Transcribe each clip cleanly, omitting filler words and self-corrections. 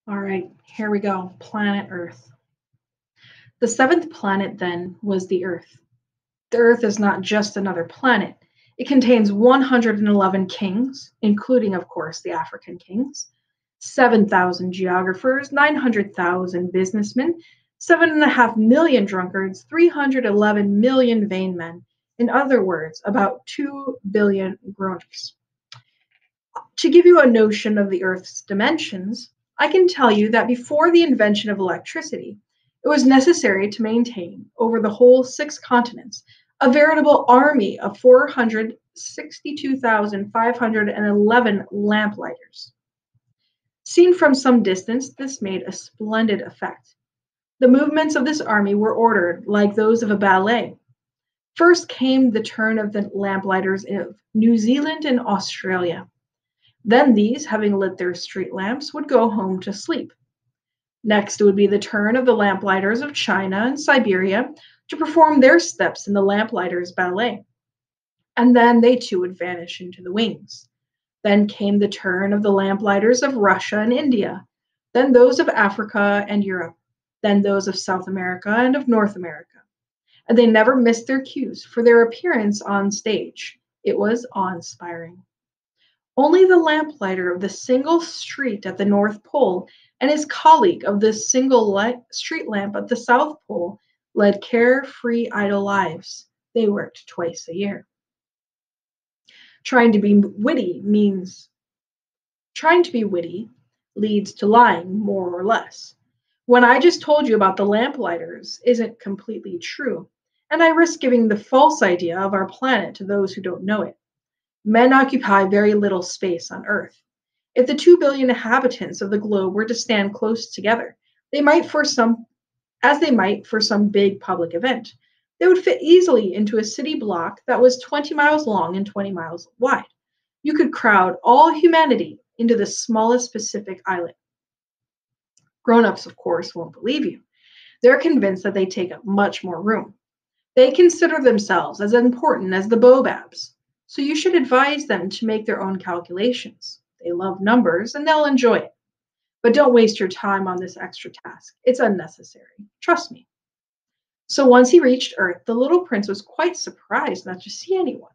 All right, here we go. Planet Earth. The seventh planet, then, was the Earth. The Earth is not just another planet. It contains 111 kings, including, of course, the African kings, 7,000 geographers, 900,000 businessmen, 7.5 million drunkards, 311 million vain men. In other words, about 2 billion grown-ups. To give you a notion of the Earth's dimensions, I can tell you that before the invention of electricity, it was necessary to maintain, over the whole 6 continents, a veritable army of 462,511 lamplighters. Seen from some distance, this made a splendid effect. The movements of this army were ordered like those of a ballet. First came the turn of the lamplighters of New Zealand and Australia. Then these, having lit their street lamps, would go home to sleep. Next, it would be the turn of the lamplighters of China and Siberia to perform their steps in the lamplighters' ballet. And then they too would vanish into the wings. Then came the turn of the lamplighters of Russia and India, then those of Africa and Europe, then those of South America and of North America. And they never missed their cues, for their appearance on stage. It was awe-inspiring. Only the lamplighter of the single street at the North Pole and his colleague of the single street lamp at the South Pole led carefree, idle lives. They worked twice a year. Trying to be witty means Trying to be witty leads to lying, more or less. When I just told you about the lamplighters isn't completely true, and I risk giving the false idea of our planet to those who don't know it. Men occupy very little space on Earth. If the 2 billion inhabitants of the globe were to stand close together, they might for some as they might for some big public event, they would fit easily into a city block that was 20 miles long and 20 miles wide. You could crowd all humanity into the smallest Pacific island. Grown-ups, of course, won't believe you. They're convinced that they take up much more room. They consider themselves as important as the Baobabs, so you should advise them to make their own calculations. They love numbers and they'll enjoy it. But don't waste your time on this extra task. It's unnecessary. Trust me. So once he reached Earth, the little prince was quite surprised not to see anyone.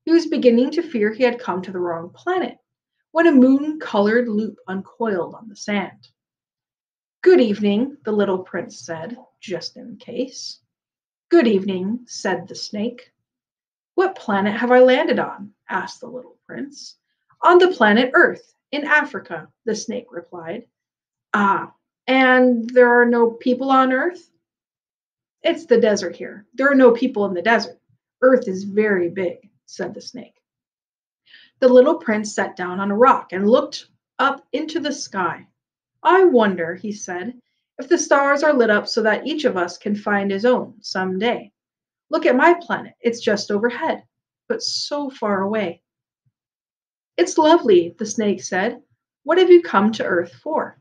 He was beginning to fear he had come to the wrong planet when a moon-colored loop uncoiled on the sand. Good evening, the little prince said, just in case. Good evening, said the snake. What planet have I landed on? Asked the little prince. On the planet Earth, in Africa, the snake replied. Ah, and there are no people on Earth? It's the desert here. There are no people in the desert. Earth is very big, said the snake. The little prince sat down on a rock and looked up into the sky. I wonder, he said, if the stars are lit up so that each of us can find his own some day. Look at my planet. It's just overhead, but so far away. It's lovely, the snake said. What have you come to Earth for?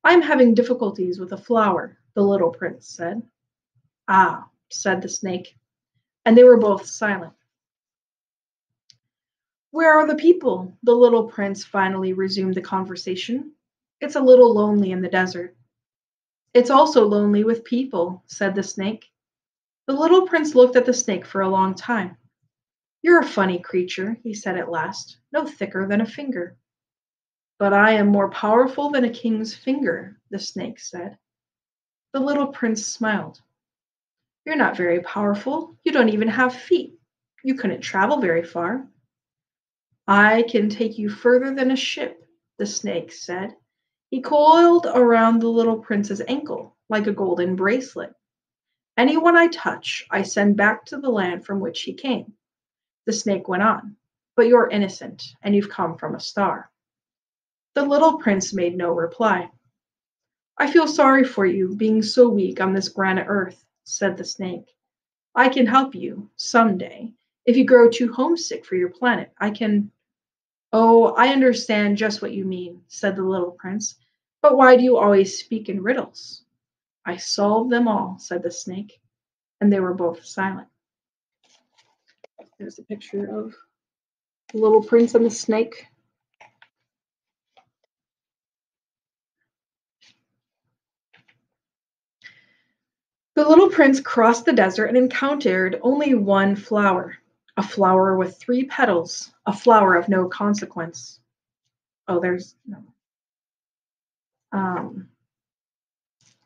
I'm having difficulties with a flower, the little prince said. Ah, said the snake, and they were both silent. Where are the people? The little prince finally resumed the conversation. It's a little lonely in the desert. It's also lonely with people, said the snake. The little prince looked at the snake for a long time. You're a funny creature, he said at last, no thicker than a finger. But I am more powerful than a king's finger, the snake said. The little prince smiled. You're not very powerful. You don't even have feet. You couldn't travel very far. I can take you further than a ship, the snake said. He coiled around the little prince's ankle like a golden bracelet. Anyone I touch, I send back to the land from which he came. The snake went on. But you're innocent, and you've come from a star. The little prince made no reply. I feel sorry for you, being so weak on this granite earth, said the snake. I can help you, some day. If you grow too homesick for your planet, I can. Oh, I understand just what you mean, said the little prince. But why do you always speak in riddles? I solve them all, said the snake, and they were both silent. There's a picture of the little prince and the snake. The little prince crossed the desert and encountered only one flower, a flower with three petals, a flower of no consequence. Oh, there's no. Um,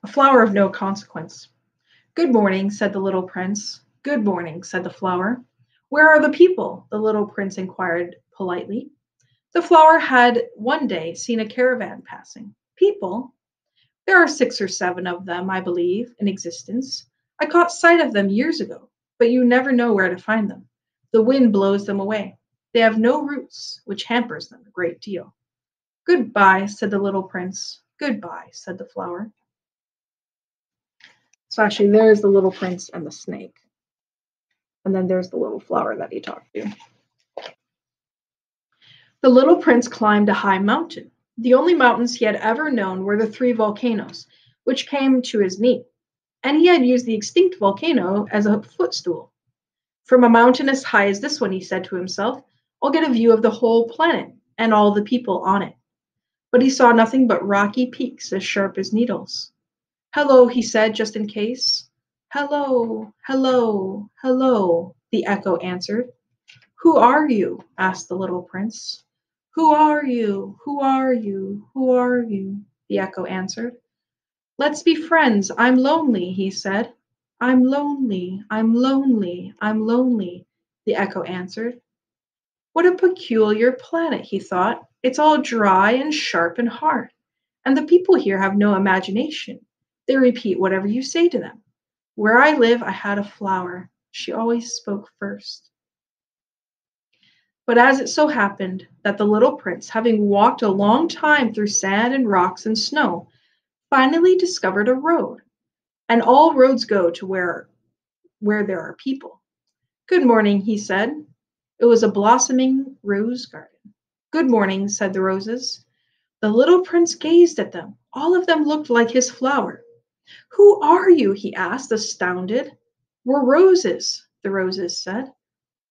a flower of no consequence. Good morning, said the little prince. Good morning, said the flower. Where are the people? The little prince inquired politely. The flower had one day seen a caravan passing. People? There are 6 or 7 of them, I believe, in existence. I caught sight of them years ago, but you never know where to find them. The wind blows them away. They have no roots, which hampers them a great deal. Goodbye, said the little prince. Goodbye, said the flower. So actually, there's the little prince and the snake. And then there's the little flower that he talked to. The little prince climbed a high mountain. The only mountains he had ever known were the 3 volcanoes, which came to his knee, and he had used the extinct volcano as a footstool. From a mountain as high as this one, he said to himself, I'll get a view of the whole planet and all the people on it. But he saw nothing but rocky peaks as sharp as needles. Hello, he said, just in case. Hello, hello, hello, the echo answered. Who are you? Asked the little prince. Who are you? Who are you? Who are you? The echo answered. Let's be friends. I'm lonely, he said. I'm lonely, I'm lonely, I'm lonely, the echo answered. What a peculiar planet, he thought. It's all dry and sharp and hard, and the people here have no imagination. They repeat whatever you say to them. Where I live, I had a flower. She always spoke first. But as it so happened that the little prince, having walked a long time through sand and rocks and snow, finally discovered a road, and all roads go to where there are people. Good morning, he said. It was a blossoming rose garden. Good morning, said the roses. The little prince gazed at them. All of them looked like his flower. Who are you? He asked, astounded. We're roses, the roses said.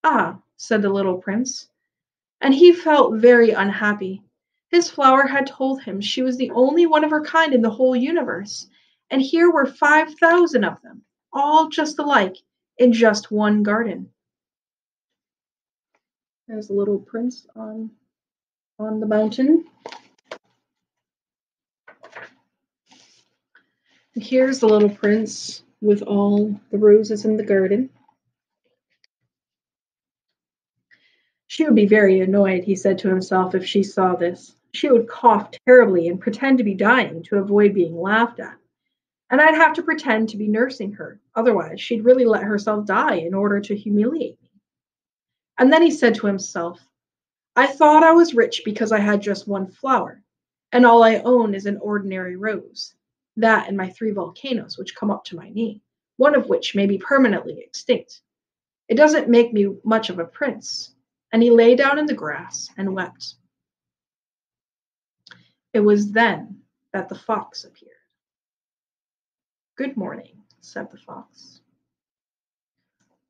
Ah, said the little prince, and he felt very unhappy. His flower had told him she was the only one of her kind in the whole universe, and here were 5,000 of them, all just alike, in just one garden. There's the little prince on the mountain. And here's the little prince with all the roses in the garden. She would be very annoyed, he said to himself, if she saw this. She would cough terribly and pretend to be dying to avoid being laughed at. And I'd have to pretend to be nursing her. Otherwise, she'd really let herself die in order to humiliate me. And then he said to himself, I thought I was rich because I had just one flower, and all I own is an ordinary rose. That and my 3 volcanoes, which come up to my knee, one of which may be permanently extinct. It doesn't make me much of a prince. And he lay down in the grass and wept. It was then that the fox appeared. Good morning, said the fox.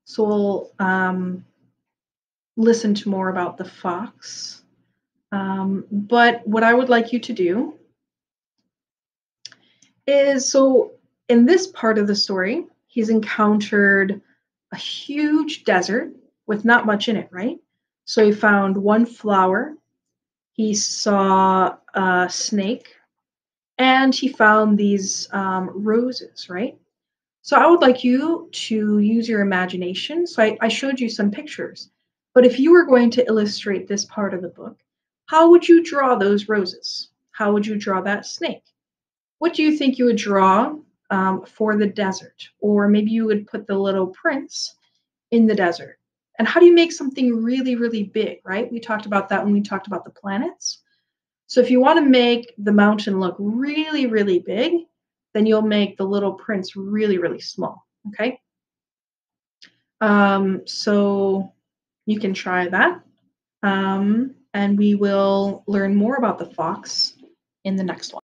So we'll listen to more about the fox. But what I would like you to do is, so in this part of the story, he's encountered a huge desert with not much in it, right? So he found one flower, he saw a snake, and he found these roses, right? So I would like you to use your imagination. So I showed you some pictures, but if you were going to illustrate this part of the book, how would you draw those roses? How would you draw that snake? What do you think you would draw for the desert? Or maybe you would put the little prince in the desert. And how do you make something really, really big, right? We talked about that when we talked about the planets. So if you want to make the mountain look really, really big, then you'll make the little prince really, really small, okay? So you can try that. And we will learn more about the fox in the next one.